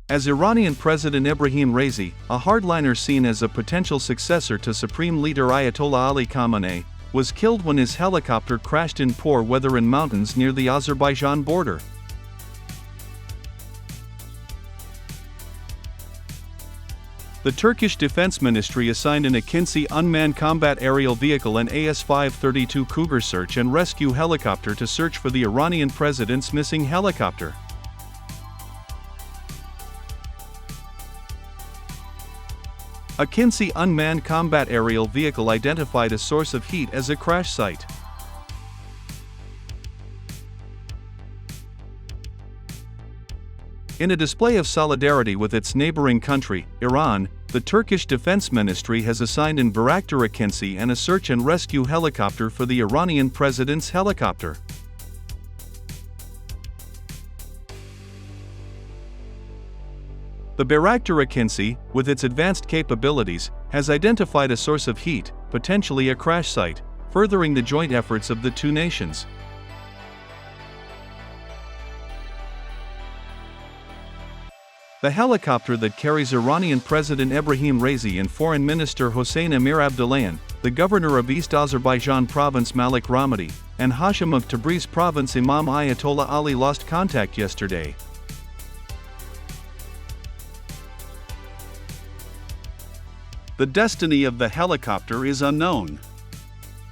As Iranian President Ebrahim Raisi, a hardliner seen as a potential successor to Supreme Leader Ayatollah Ali Khamenei, was killed when his helicopter crashed in poor weather in mountains near the Azerbaijan border. The Turkish Defense Ministry assigned an AKINCI unmanned combat aerial vehicle and AS-532 Cougar search and rescue helicopter to search for the Iranian president's missing helicopter. AKINCI unmanned combat aerial vehicle identified a source of heat as a crash site. In a display of solidarity with its neighboring country, Iran, the Turkish Defense Ministry has assigned an Bayraktar AKINCI and a search and rescue helicopter for the Iranian president's helicopter. The Bayraktar AKINCI, with its advanced capabilities, has identified a source of heat, potentially a crash site, furthering the joint efforts of the two nations. The helicopter that carries Iranian President Ebrahim Raisi and Foreign Minister Hossein Amir Abdullahian, the governor of East Azerbaijan Province Malik Ramadi, and Hashim of Tabriz Province Imam Ayatollah Ali lost contact yesterday. The destiny of the helicopter is unknown.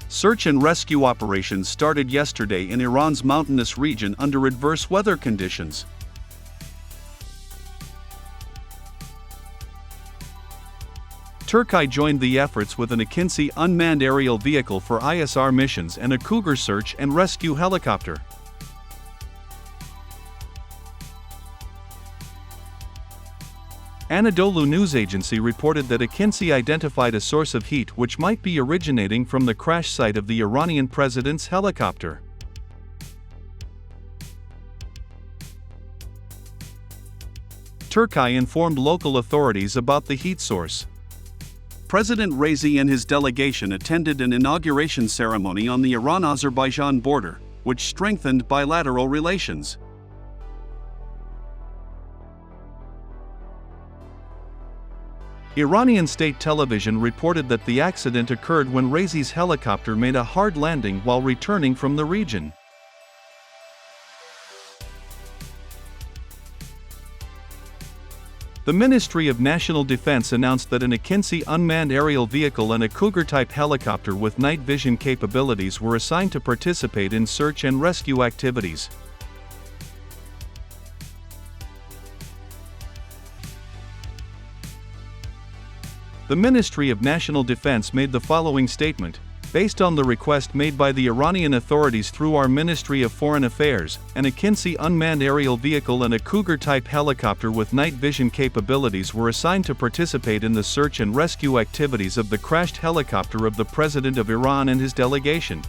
Search and rescue operations started yesterday in Iran's mountainous region under adverse weather conditions. Turkey joined the efforts with an AKINCI unmanned aerial vehicle for ISR missions and a Cougar search and rescue helicopter. Anadolu news agency reported that AKINCI identified a source of heat which might be originating from the crash site of the Iranian president's helicopter. Turkey informed local authorities about the heat source. President Raisi and his delegation attended an inauguration ceremony on the Iran-Azerbaijan border, which strengthened bilateral relations. Iranian state television reported that the accident occurred when Raisi's helicopter made a hard landing while returning from the region. The Ministry of National Defense announced that an AKINCI unmanned aerial vehicle and a Cougar-type helicopter with night vision capabilities were assigned to participate in search and rescue activities. The Ministry of National Defense made the following statement: based on the request made by the Iranian authorities through our Ministry of Foreign Affairs, an AKINCI unmanned aerial vehicle and a Cougar-type helicopter with night vision capabilities were assigned to participate in the search and rescue activities of the crashed helicopter of the President of Iran and his delegation.